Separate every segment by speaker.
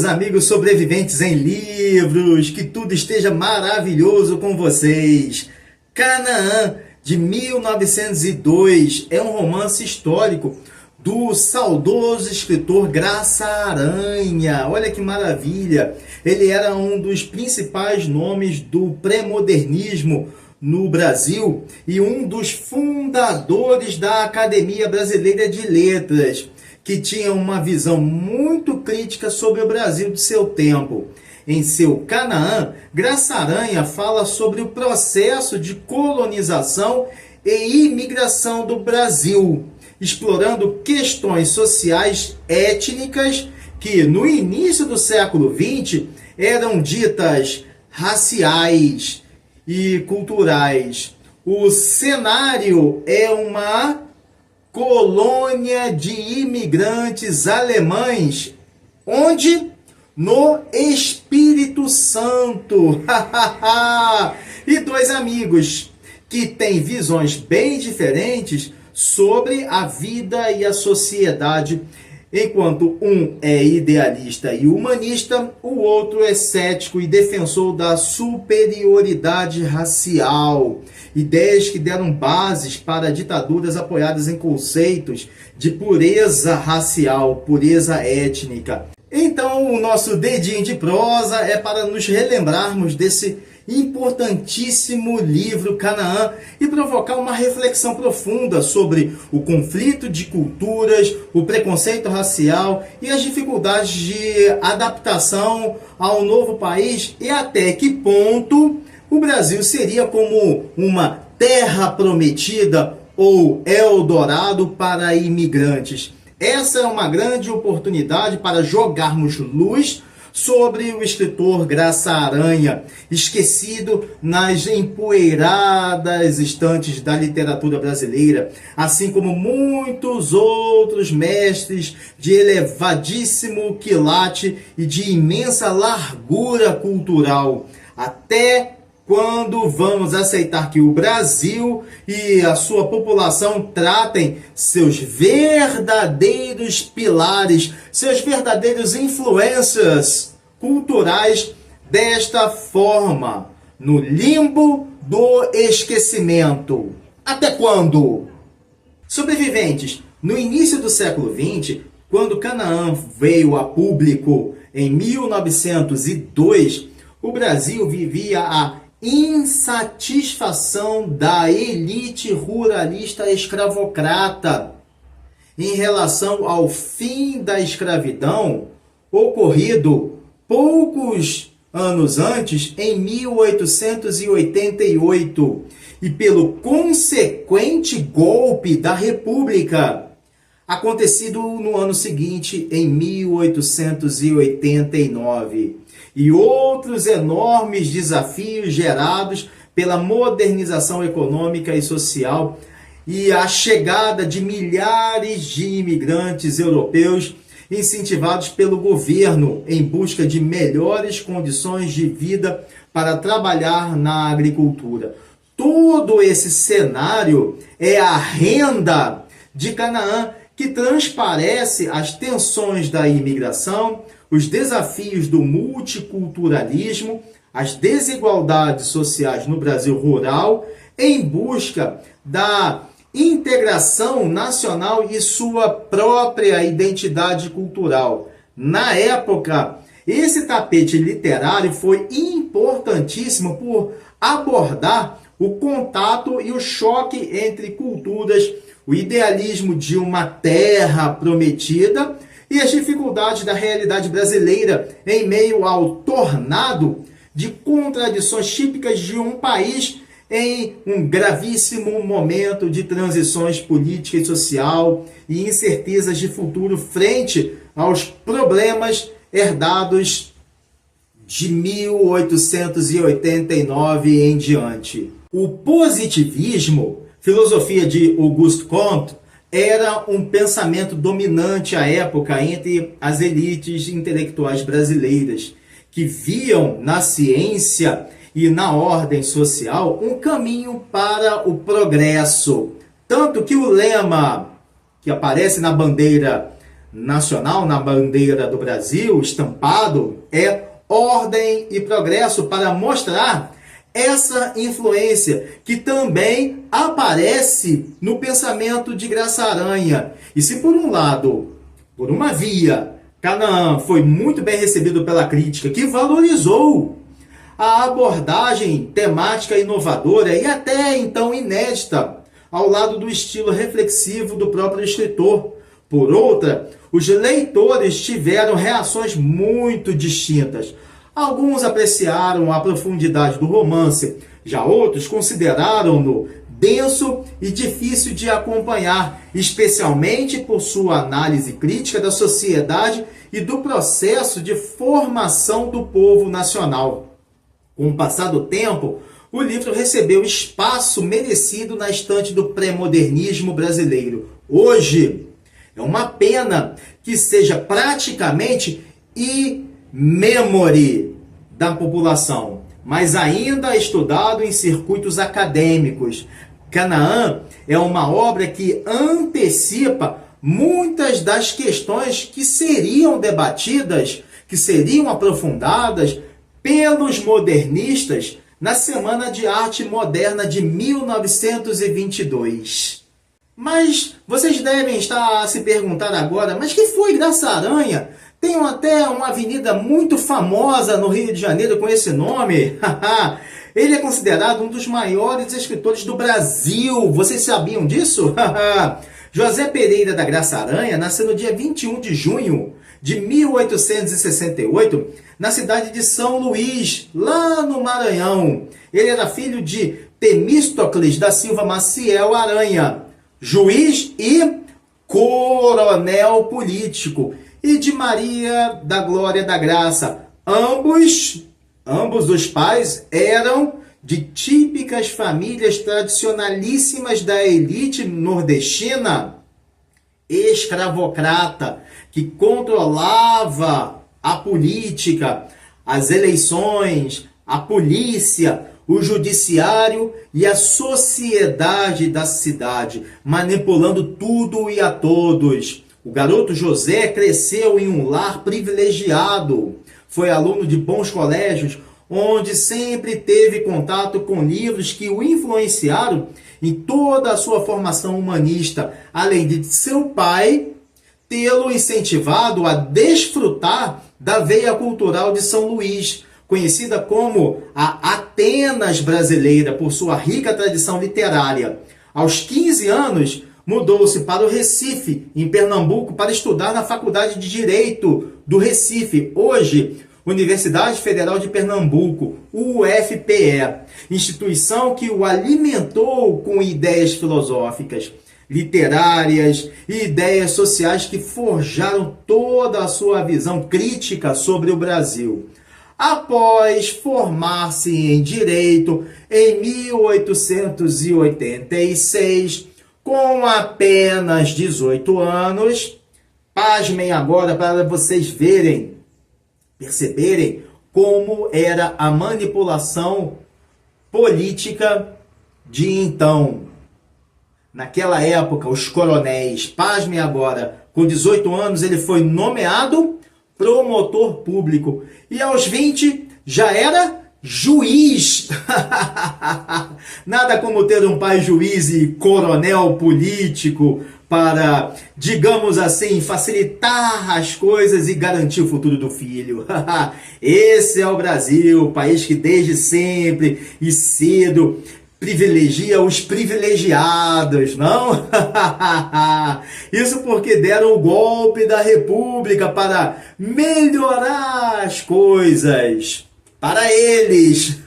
Speaker 1: amigos sobreviventes em livros, que tudo esteja maravilhoso com vocês. Canaã, de 1902, é um romance histórico do saudoso escritor Graça Aranha. Olha que maravilha! Ele era um dos principais nomes do pré-modernismo no Brasil e um dos fundadores da Academia Brasileira de Letras, que tinha uma visão muito crítica sobre o Brasil de seu tempo. Em seu Canaã, Graça Aranha fala sobre o processo de colonização e imigração do Brasil, explorando questões sociais étnicas que, no início do século XX, eram ditas raciais e culturais. O cenário é uma colônia de imigrantes alemães, onde? No Espírito Santo. E dois amigos que têm visões bem diferentes sobre a vida e a sociedade. Enquanto um é idealista e humanista, o outro é cético e defensor da superioridade racial. Ideias que deram bases para ditaduras apoiadas em conceitos de pureza racial, pureza étnica. Então, o nosso dedinho de prosa é para nos relembrarmos desse importantíssimo livro Canaã e provocar uma reflexão profunda sobre o conflito de culturas, o preconceito racial e as dificuldades de adaptação ao novo país e até que ponto o Brasil seria como uma terra prometida ou Eldorado para imigrantes. Essa é uma grande oportunidade para jogarmos luz sobre o escritor Graça Aranha, esquecido nas empoeiradas estantes da literatura brasileira, assim como muitos outros mestres de elevadíssimo quilate e de imensa largura cultural. Até quando vamos aceitar que o Brasil e a sua população tratem seus verdadeiros pilares, seus verdadeiros influências culturais desta forma, no limbo do esquecimento? Até quando? Sobreviventes, no início do século XX, quando Canaã veio a público em 1902, o Brasil vivia a insatisfação da elite ruralista escravocrata em relação ao fim da escravidão ocorrido poucos anos antes, em 1888, e pelo consequente golpe da República, acontecido no ano seguinte, em 1889. E outros enormes desafios gerados pela modernização econômica e social e a chegada de milhares de imigrantes europeus incentivados pelo governo em busca de melhores condições de vida para trabalhar na agricultura. Todo esse cenário é a renda de Canaã, que transparece as tensões da imigração, os desafios do multiculturalismo, as desigualdades sociais no Brasil rural, em busca da integração nacional e sua própria identidade cultural. Na época, esse tapete literário foi importantíssimo por abordar o contato e o choque entre culturas, o idealismo de uma terra prometida e as dificuldades da realidade brasileira em meio ao tornado de contradições típicas de um país em um gravíssimo momento de transições política e social e incertezas de futuro frente aos problemas herdados de 1889 em diante. O positivismo, filosofia de Auguste Comte, era um pensamento dominante à época entre as elites intelectuais brasileiras, que viam na ciência e na ordem social um caminho para o progresso. Tanto que o lema que aparece na bandeira nacional na bandeira do Brasil, estampado, é ordem e progresso, para mostrar essa influência que também aparece no pensamento de Graça Aranha. E se por um lado, por uma via, Canaã foi muito bem recebido pela crítica, que valorizou a abordagem temática inovadora e até então inédita, ao lado do estilo reflexivo do próprio escritor. Por outra, os leitores tiveram reações muito distintas. Alguns apreciaram a profundidade do romance, já outros consideraram-no denso e difícil de acompanhar, especialmente por sua análise crítica da sociedade e do processo de formação do povo nacional. Com o passar do tempo, o livro recebeu espaço merecido na estante do pré-modernismo brasileiro. Hoje, é uma pena que seja praticamente memory da população, mas ainda estudado em circuitos acadêmicos. Canaã é uma obra que antecipa muitas das questões que seriam debatidas, que seriam aprofundadas pelos modernistas na Semana de Arte Moderna de 1922. Mas vocês devem estar a se perguntar agora, mas que foi Graça Aranha? Tem até uma avenida muito famosa no Rio de Janeiro com esse nome. Ele é considerado um dos maiores escritores do Brasil. Vocês sabiam disso? José Pereira da Graça Aranha nasceu no dia 21 de junho de 1868, na cidade de São Luís, lá no Maranhão. Ele era filho de Temístocles da Silva Maciel Aranha, juiz e coronel político, e de Maria da Glória da Graça. Ambos os pais eram de típicas famílias tradicionalíssimas da elite nordestina, escravocrata, que controlava a política, as eleições, a polícia, o judiciário e a sociedade da cidade, manipulando tudo e a todos. O garoto José cresceu em um lar privilegiado, foi aluno de bons colégios, onde sempre teve contato com livros que o influenciaram em toda a sua formação humanista, além de seu pai tê-lo incentivado a desfrutar da veia cultural de São Luís, conhecida como a Atenas brasileira por sua rica tradição literária. Aos 15 anos, mudou-se para o Recife, em Pernambuco, para estudar na Faculdade de Direito do Recife, hoje Universidade Federal de Pernambuco, UFPE, instituição que o alimentou com ideias filosóficas, literárias e ideias sociais que forjaram toda a sua visão crítica sobre o Brasil. Após formar-se em Direito em 1886, com apenas 18 anos, pasmem agora para vocês perceberem como era a manipulação política de então. Naquela época, os coronéis, pasmem agora, com 18 anos ele foi nomeado promotor público e aos 20 já era juiz. Nada como ter um pai juiz e coronel político para, digamos assim, facilitar as coisas e garantir o futuro do filho. Esse é o Brasil, país que desde sempre e cedo privilegia os privilegiados, não? Isso porque deram o golpe da República para melhorar as coisas para eles.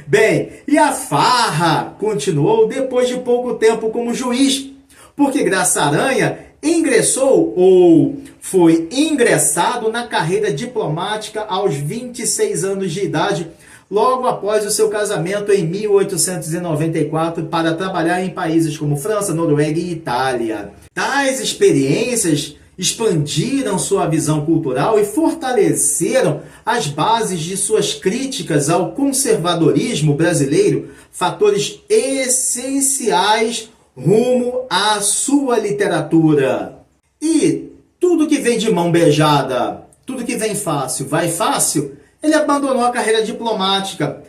Speaker 1: Bem, e a farra continuou depois de pouco tempo como juiz, porque Graça Aranha ingressou ou foi ingressado na carreira diplomática aos 26 anos de idade, logo após o seu casamento em 1894, para trabalhar em países como França, Noruega e Itália. Tais experiências expandiram sua visão cultural e fortaleceram as bases de suas críticas ao conservadorismo brasileiro, fatores essenciais rumo à sua literatura. E tudo que vem de mão beijada, tudo que vem fácil, vai fácil, ele abandonou a carreira diplomática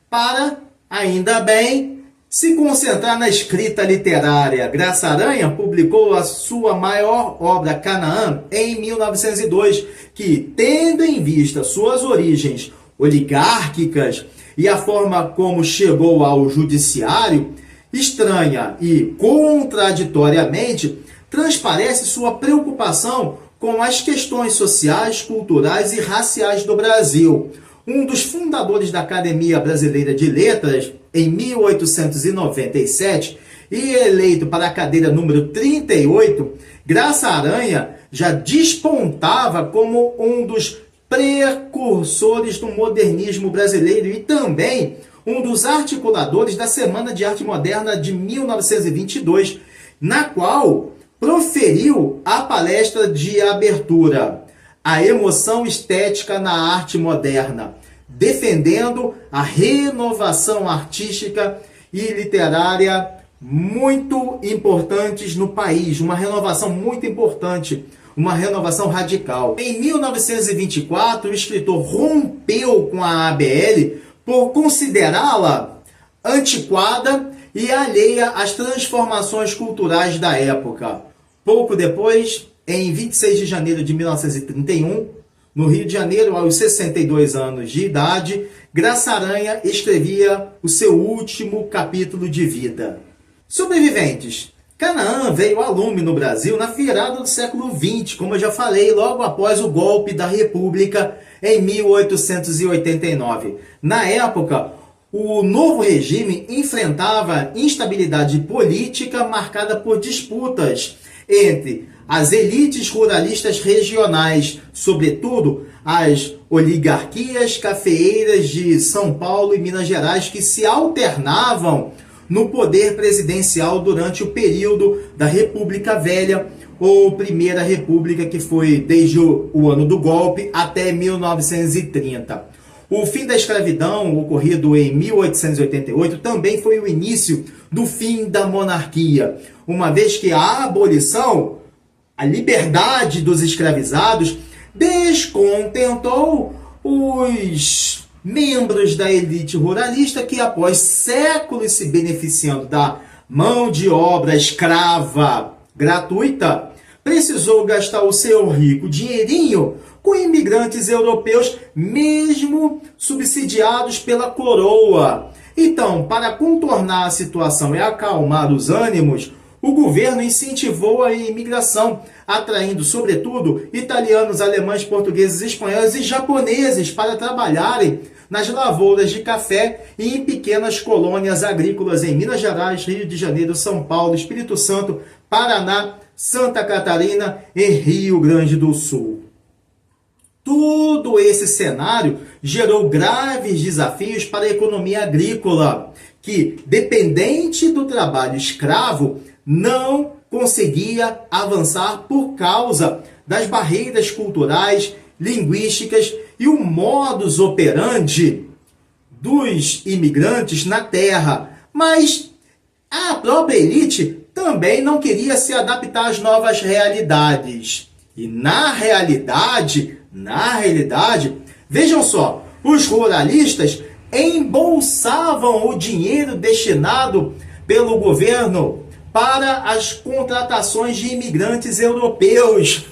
Speaker 1: para, ainda bem, se concentrar na escrita literária. Graça Aranha publicou a sua maior obra, Canaã, em 1902, que, tendo em vista suas origens oligárquicas e a forma como chegou ao judiciário, estranha e contraditoriamente, transparece sua preocupação com as questões sociais, culturais e raciais do Brasil. Um dos fundadores da Academia Brasileira de Letras, em 1897, e eleito para a cadeira número 38, Graça Aranha já despontava como um dos precursores do modernismo brasileiro e também um dos articuladores da Semana de Arte Moderna de 1922, na qual proferiu a palestra de abertura, A Emoção Estética na Arte Moderna, defendendo a renovação artística e literária muito importantes no país, uma renovação muito importante, uma renovação radical. Em 1924, o escritor rompeu com a ABL por considerá-la antiquada e alheia às transformações culturais da época. Pouco depois, em 26 de janeiro de 1931, no Rio de Janeiro, aos 62 anos de idade, Graça Aranha escrevia o seu último capítulo de vida. Sobreviventes. Canaã veio a lume no Brasil na virada do século XX, como eu já falei, logo após o golpe da República em 1889. Na época, o novo regime enfrentava instabilidade política marcada por disputas entre as elites ruralistas regionais, sobretudo as oligarquias cafeeiras de São Paulo e Minas Gerais, que se alternavam no poder presidencial durante o período da República Velha, ou Primeira República, que foi desde o ano do golpe até 1930. O fim da escravidão, ocorrido em 1888, também foi o início do fim da monarquia, uma vez que a abolição, a liberdade dos escravizados, descontentou os membros da elite ruralista que, após séculos se beneficiando da mão de obra escrava gratuita, precisou gastar o seu rico dinheirinho com imigrantes europeus, mesmo subsidiados pela coroa. Então, para contornar a situação e acalmar os ânimos, o governo incentivou a imigração, atraindo, sobretudo, italianos, alemães, portugueses, espanhóis e japoneses para trabalharem nas lavouras de café e em pequenas colônias agrícolas em Minas Gerais, Rio de Janeiro, São Paulo, Espírito Santo, Paraná, Santa Catarina e Rio Grande do Sul. Todo esse cenário gerou graves desafios para a economia agrícola, que, dependente do trabalho escravo, não conseguia avançar por causa das barreiras culturais, linguísticas e o modus operandi dos imigrantes na terra. Mas a própria elite também não queria se adaptar às novas realidades. E na realidade, vejam só, os ruralistas embolsavam o dinheiro destinado pelo governo para as contratações de imigrantes europeus.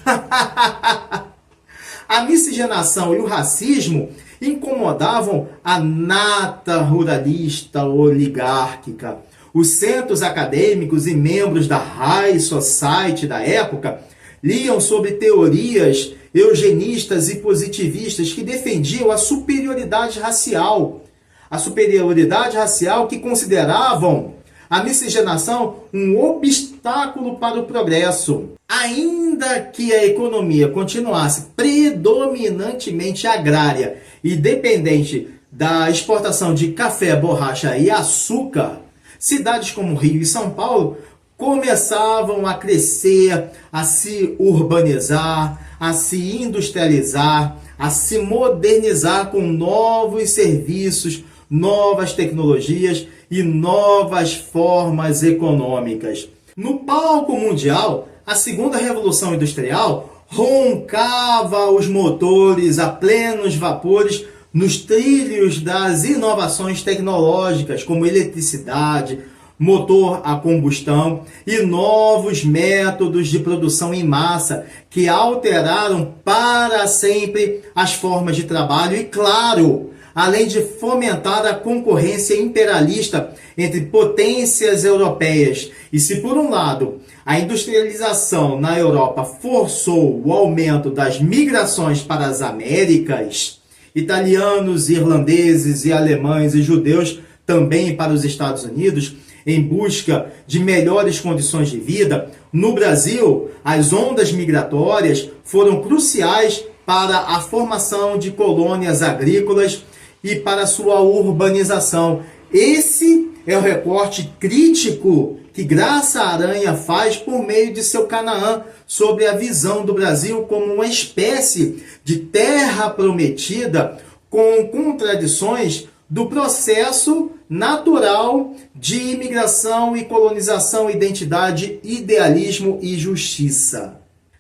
Speaker 1: A miscigenação e o racismo incomodavam a nata ruralista oligárquica. Os centros acadêmicos e membros da High Society da época liam sobre teorias eugenistas e positivistas que defendiam a superioridade racial. A superioridade racial que consideravam a miscigenação um obstáculo para o progresso. Ainda que a economia continuasse predominantemente agrária e dependente da exportação de café, borracha e açúcar, cidades como Rio e São Paulo começavam a crescer, a se urbanizar, a se industrializar, a se modernizar com novos serviços, novas tecnologias e novas formas econômicas. No palco mundial, a segunda revolução industrial roncava os motores a plenos vapores nos trilhos das inovações tecnológicas, como eletricidade, motor a combustão e novos métodos de produção em massa que alteraram para sempre as formas de trabalho e, claro, além de fomentar a concorrência imperialista entre potências europeias. E se, por um lado, a industrialização na Europa forçou o aumento das migrações para as Américas, italianos, irlandeses e alemães e judeus também para os Estados Unidos, em busca de melhores condições de vida, no Brasil, as ondas migratórias foram cruciais para a formação de colônias agrícolas e para sua urbanização. Esse é o recorte crítico que Graça Aranha faz por meio de seu Canaã sobre a visão do Brasil como uma espécie de terra prometida com contradições do processo natural de imigração e colonização, identidade, idealismo e justiça.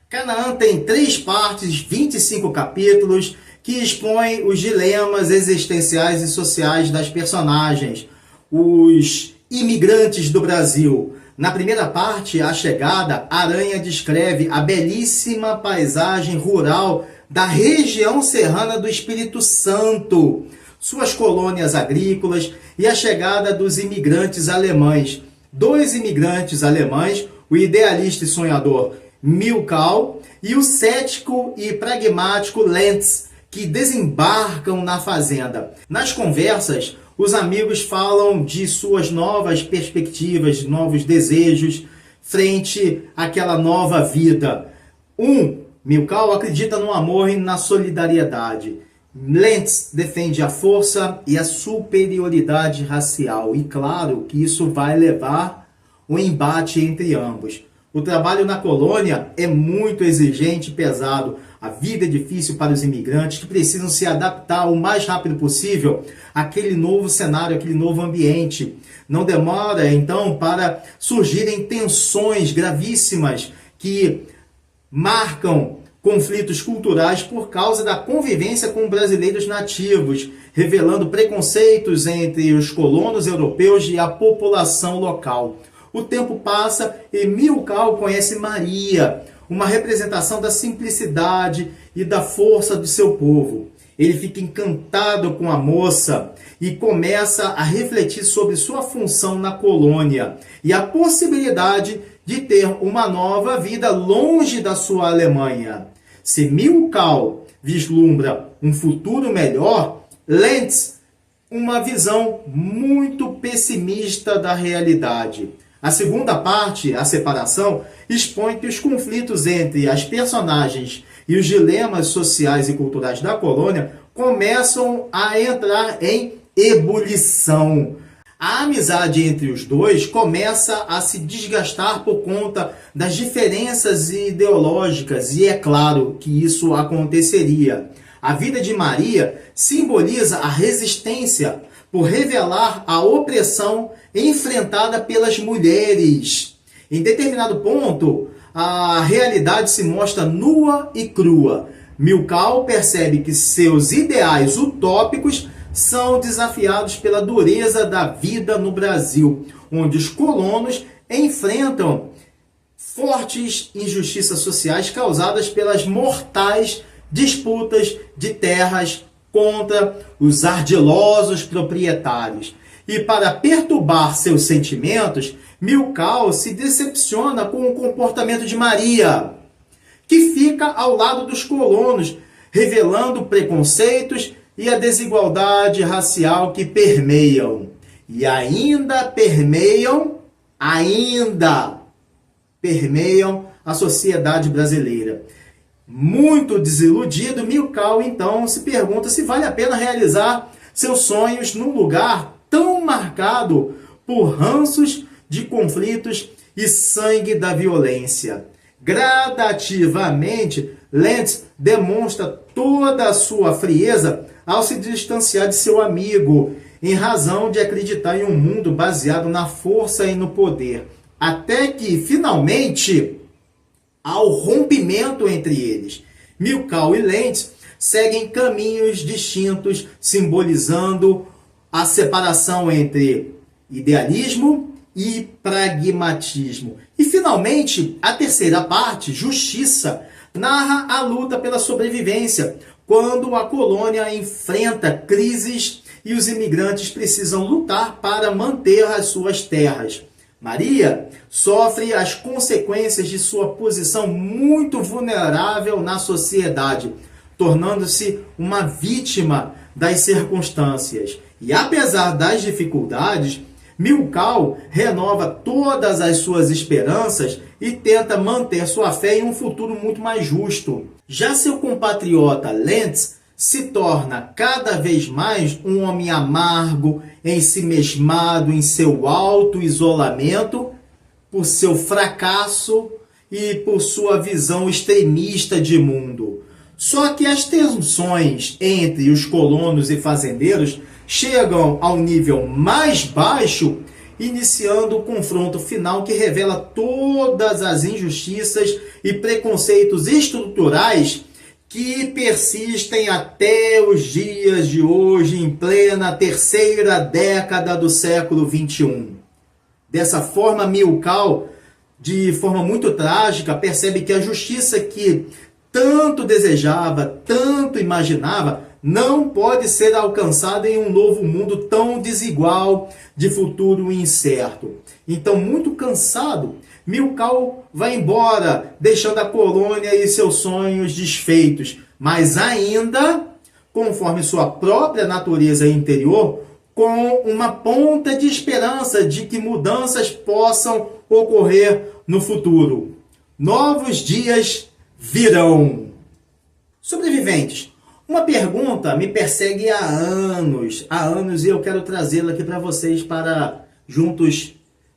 Speaker 1: Canaã tem 3 partes, 25 capítulos, que expõem os dilemas existenciais e sociais das personagens, os imigrantes do Brasil. Na primeira parte, A Chegada, Aranha descreve a belíssima paisagem rural da região serrana do Espírito Santo, suas colônias agrícolas e a chegada dos imigrantes alemães. 2 imigrantes alemães, o idealista e sonhador Milkau e o cético e pragmático Lentz, que desembarcam na fazenda. Nas conversas, os amigos falam de suas novas perspectivas, novos desejos frente àquela nova vida. Milkau acredita no amor e na solidariedade. Lentz defende a força e a superioridade racial. E claro que isso vai levar um embate entre ambos. O trabalho na colônia é muito exigente e pesado. A vida é difícil para os imigrantes que precisam se adaptar o mais rápido possível àquele novo cenário, àquele novo ambiente. Não demora, então, para surgirem tensões gravíssimas que marcam conflitos culturais por causa da convivência com brasileiros nativos, revelando preconceitos entre os colonos europeus e a população local. O tempo passa e Milkau conhece Maria, uma representação da simplicidade e da força do seu povo. Ele fica encantado com a moça e começa a refletir sobre sua função na colônia e a possibilidade de ter uma nova vida longe da sua Alemanha. Se Milkau vislumbra um futuro melhor, Lentz uma visão muito pessimista da realidade. A segunda parte, A Separação, expõe que os conflitos entre as personagens e os dilemas sociais e culturais da colônia começam a entrar em ebulição. A amizade entre os dois começa a se desgastar por conta das diferenças ideológicas, e é claro que isso aconteceria. A vida de Maria simboliza a resistência por revelar a opressão enfrentada pelas mulheres. Em determinado ponto, a realidade se mostra nua e crua. Milkau percebe que seus ideais utópicos são desafiados pela dureza da vida no Brasil, onde os colonos enfrentam fortes injustiças sociais causadas pelas mortais disputas de terras contra os ardilosos proprietários. E para perturbar seus sentimentos, Milkau se decepciona com o comportamento de Maria, que fica ao lado dos colonos, revelando preconceitos e a desigualdade racial que permeiam. E ainda permeiam a sociedade brasileira. Muito desiludido, Milkau então se pergunta se vale a pena realizar seus sonhos num lugar tão marcado por ranços de conflitos e sangue da violência. Gradativamente, Lentz demonstra toda a sua frieza ao se distanciar de seu amigo, em razão de acreditar em um mundo baseado na força e no poder. Até que, finalmente, ao rompimento entre eles. Milkau e Lentz seguem caminhos distintos, simbolizando a separação entre idealismo e pragmatismo. E, finalmente, a terceira parte, Justiça, narra a luta pela sobrevivência, quando a colônia enfrenta crises e os imigrantes precisam lutar para manter as suas terras. Maria sofre as consequências de sua posição muito vulnerável na sociedade, tornando-se uma vítima das circunstâncias. E apesar das dificuldades, Milkau renova todas as suas esperanças e tenta manter sua fé em um futuro muito mais justo. Já seu compatriota Lentz se torna cada vez mais um homem amargo, ensimesmado em seu auto-isolamento, por seu fracasso e por sua visão extremista de mundo. Só que as tensões entre os colonos e fazendeiros chegam ao nível mais baixo, iniciando o confronto final que revela todas as injustiças e preconceitos estruturais que persistem até os dias de hoje, em plena terceira década do século XXI. Dessa forma, Milkau, de forma muito trágica, percebe que a justiça que tanto desejava, tanto imaginava, não pode ser alcançada em um novo mundo tão desigual, de futuro incerto. Então, muito cansado, Milkau vai embora, deixando a colônia e seus sonhos desfeitos, mas ainda, conforme sua própria natureza interior, com uma ponta de esperança de que mudanças possam ocorrer no futuro. Novos dias virão. Sobreviventes, uma pergunta me persegue há anos, e eu quero trazê-la aqui para vocês para juntos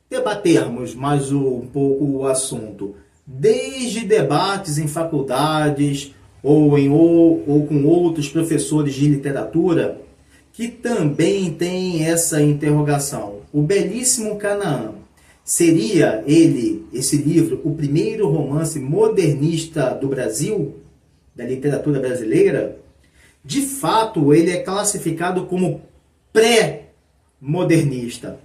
Speaker 1: debatermos mais um pouco o assunto. Desde debates em faculdades ou com outros professores de literatura, que também tem essa interrogação. O belíssimo Canaã, seria ele, esse livro, o primeiro romance modernista do Brasil, da literatura brasileira? De fato, ele é classificado como pré-modernista,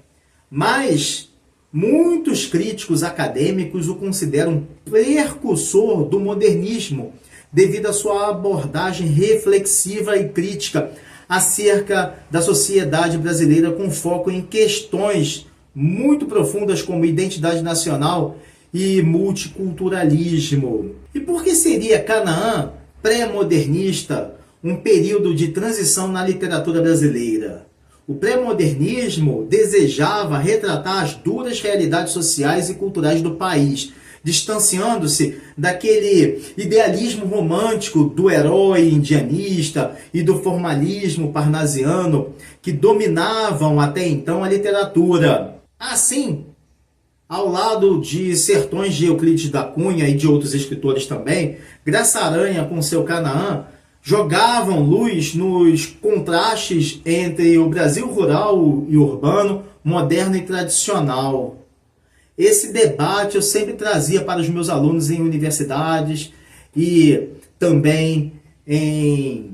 Speaker 1: mas muitos críticos acadêmicos o consideram precursor do modernismo, devido à sua abordagem reflexiva e crítica acerca da sociedade brasileira, com foco em questões muito profundas como identidade nacional e multiculturalismo. E por que seria Canaã pré-modernista, um período de transição na literatura brasileira? O pré-modernismo desejava retratar as duras realidades sociais e culturais do país, distanciando-se daquele idealismo romântico do herói indianista e do formalismo parnasiano que dominavam até então a literatura. Assim, ao lado de Sertões de Euclides da Cunha e de outros escritores também, Graça Aranha, com seu Canaã, jogavam luz nos contrastes entre o Brasil rural e urbano, moderno e tradicional. Esse debate eu sempre trazia para os meus alunos em universidades e também em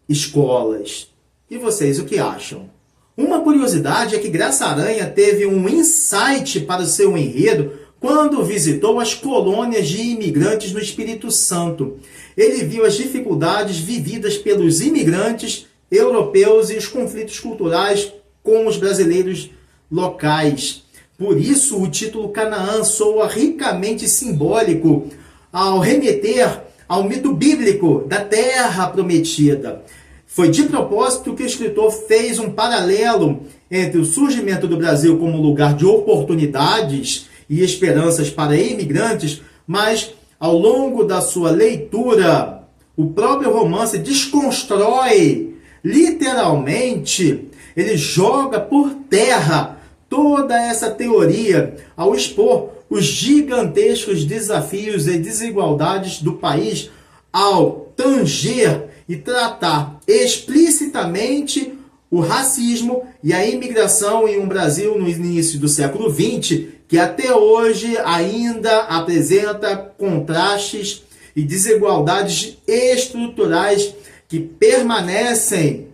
Speaker 1: escolas. E vocês, o que acham? Uma curiosidade é que Graça Aranha teve um insight para o seu enredo quando visitou as colônias de imigrantes no Espírito Santo. Ele viu as dificuldades vividas pelos imigrantes europeus e os conflitos culturais com os brasileiros locais. Por isso, o título Canaã soa ricamente simbólico ao remeter ao mito bíblico da Terra Prometida. Foi de propósito que o escritor fez um paralelo entre o surgimento do Brasil como lugar de oportunidades e esperanças para imigrantes, mas ao longo da sua leitura, o próprio romance desconstrói, literalmente, ele joga por terra toda essa teoria ao expor os gigantescos desafios e desigualdades do país, ao tanger e tratar explicitamente o racismo e a imigração em um Brasil no início do século XX que até hoje ainda apresenta contrastes e desigualdades estruturais que permanecem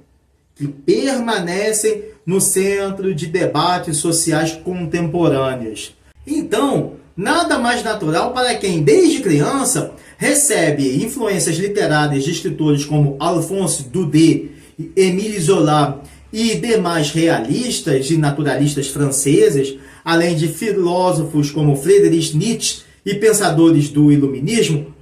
Speaker 1: no centro de debates sociais contemporâneos. Então, nada mais natural para quem, desde criança, recebe influências literárias de escritores como Alphonse Daudet, Émile Zola e demais realistas e naturalistas franceses, além de filósofos como Friedrich Nietzsche e pensadores do Iluminismo,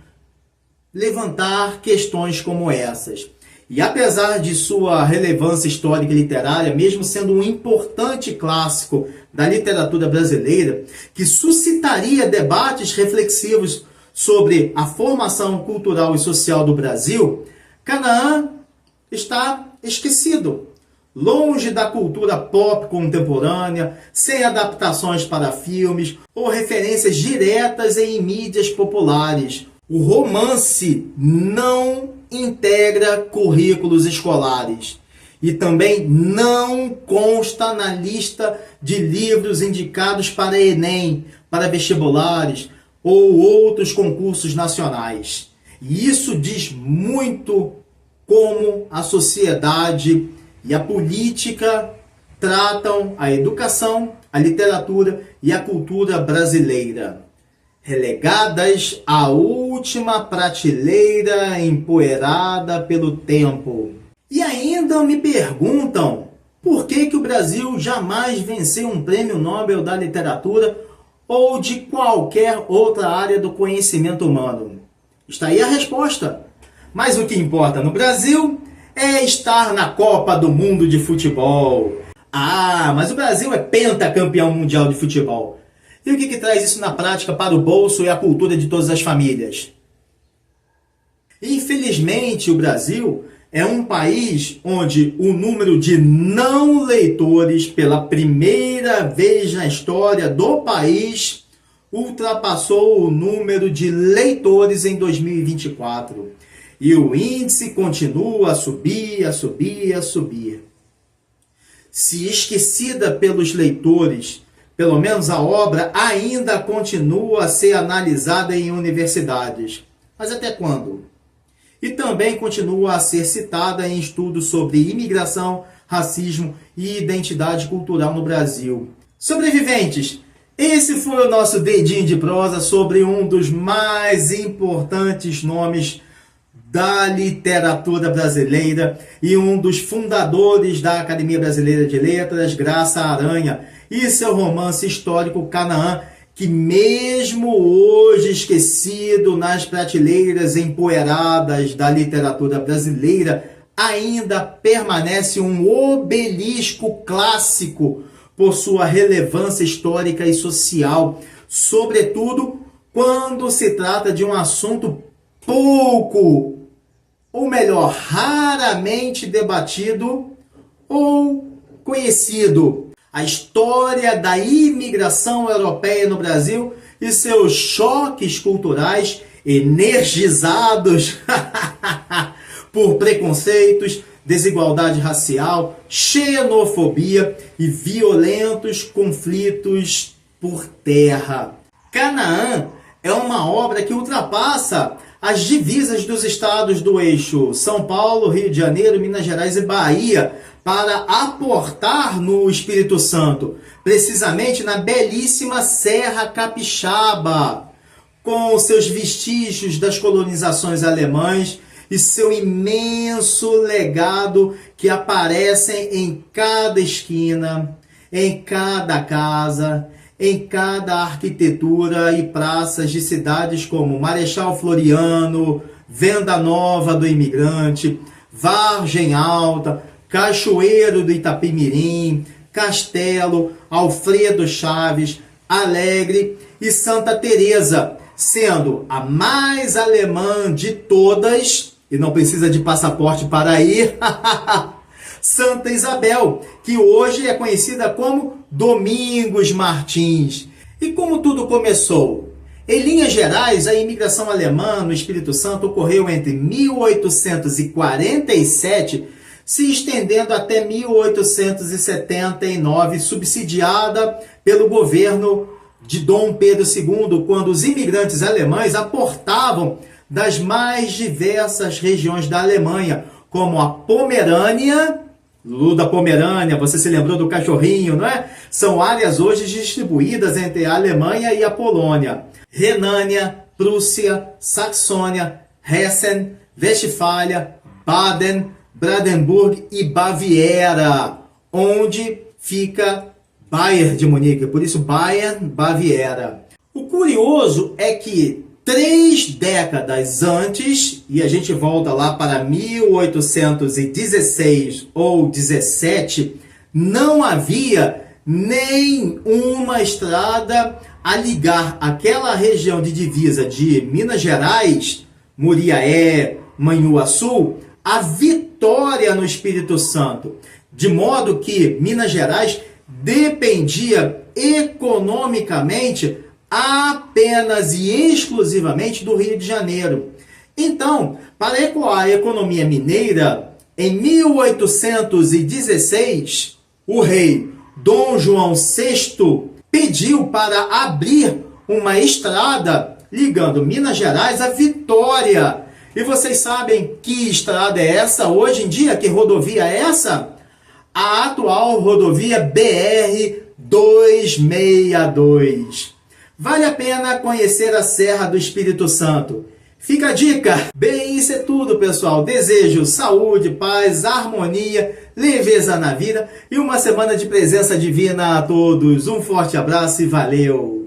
Speaker 1: levantar questões como essas. E apesar de sua relevância histórica e literária, mesmo sendo um importante clássico da literatura brasileira, que suscitaria debates reflexivos sobre a formação cultural e social do Brasil, Canaã está esquecido, longe da cultura pop contemporânea, sem adaptações para filmes ou referências diretas em mídias populares. O romance não integra currículos escolares e também não consta na lista de livros indicados para Enem, para vestibulares ou outros concursos nacionais. E isso diz muito como a sociedade e a política tratam a educação, a literatura e a cultura brasileira, relegadas à última prateleira empoeirada pelo tempo. E ainda me perguntam por que o Brasil jamais venceu um prêmio Nobel da literatura ou de qualquer outra área do conhecimento humano. Está aí a resposta. Mas o que importa no Brasil é estar na Copa do Mundo de futebol. Ah, mas o Brasil é pentacampeão mundial de futebol. E o que traz isso na prática para o bolso e a cultura de todas as famílias? Infelizmente, o Brasil é um país onde o número de não leitores, pela primeira vez na história do país, ultrapassou o número de leitores em 2024. E o índice continua a subir, a subir, a subir. Se esquecida pelos leitores, pelo menos a obra ainda continua a ser analisada em universidades. Mas até quando? E também continua a ser citada em estudos sobre imigração, racismo e identidade cultural no Brasil. Sobreviventes, esse foi o nosso dedinho de prosa sobre um dos mais importantes nomes da literatura brasileira e um dos fundadores da Academia Brasileira de Letras, Graça Aranha, e seu romance histórico Canaã, que mesmo hoje esquecido nas prateleiras empoeiradas da literatura brasileira, ainda permanece um obelisco clássico por sua relevância histórica e social, sobretudo quando se trata de um assunto pouco, ou melhor, raramente debatido ou conhecido. A história da imigração europeia no Brasil e seus choques culturais energizados por preconceitos, desigualdade racial, xenofobia e violentos conflitos por terra. Canaã é uma obra que ultrapassa as divisas dos estados do eixo São Paulo, Rio de Janeiro, Minas Gerais e Bahia para aportar no Espírito Santo, precisamente na belíssima Serra Capixaba, com seus vestígios das colonizações alemãs e seu imenso legado que aparecem em cada esquina, em cada casa, em cada arquitetura e praças de cidades como Marechal Floriano, Venda Nova do Imigrante, Vargem Alta, Cachoeiro do Itapemirim, Castelo, Alfredo Chaves, Alegre e Santa Teresa, sendo a mais alemã de todas, e não precisa de passaporte para ir, Santa Isabel, que hoje é conhecida como Domingos Martins. E como tudo começou? Em linhas gerais, a imigração alemã no Espírito Santo ocorreu entre 1847, se estendendo até 1879, subsidiada pelo governo de Dom Pedro II, quando os imigrantes alemães aportavam das mais diversas regiões da Alemanha, como a Pomerânia, Lulu da Pomerânia, você se lembrou do cachorrinho, não é? São áreas hoje distribuídas entre a Alemanha e a Polônia. Renânia, Prússia, Saxônia, Hessen, Westfália, Baden, Brandenburg e Baviera, onde fica Bayern de Munique, por isso Bayern, Baviera. O curioso é que 3 décadas antes, e a gente volta lá para 1816 ou 17, não havia nenhuma estrada a ligar aquela região de divisa de Minas Gerais, Muriaé, Manhuaçu, a Vitória no Espírito Santo. De modo que Minas Gerais dependia economicamente apenas e exclusivamente do Rio de Janeiro. Então, para ecoar a economia mineira, em 1816, o rei Dom João VI pediu para abrir uma estrada ligando Minas Gerais a Vitória. E vocês sabem que estrada é essa hoje em dia? Que rodovia é essa? A atual rodovia BR-262. Vale a pena conhecer a Serra do Espírito Santo. Fica a dica. Bem, isso é tudo, pessoal. Desejo saúde, paz, harmonia, leveza na vida e uma semana de presença divina a todos. Um forte abraço e valeu!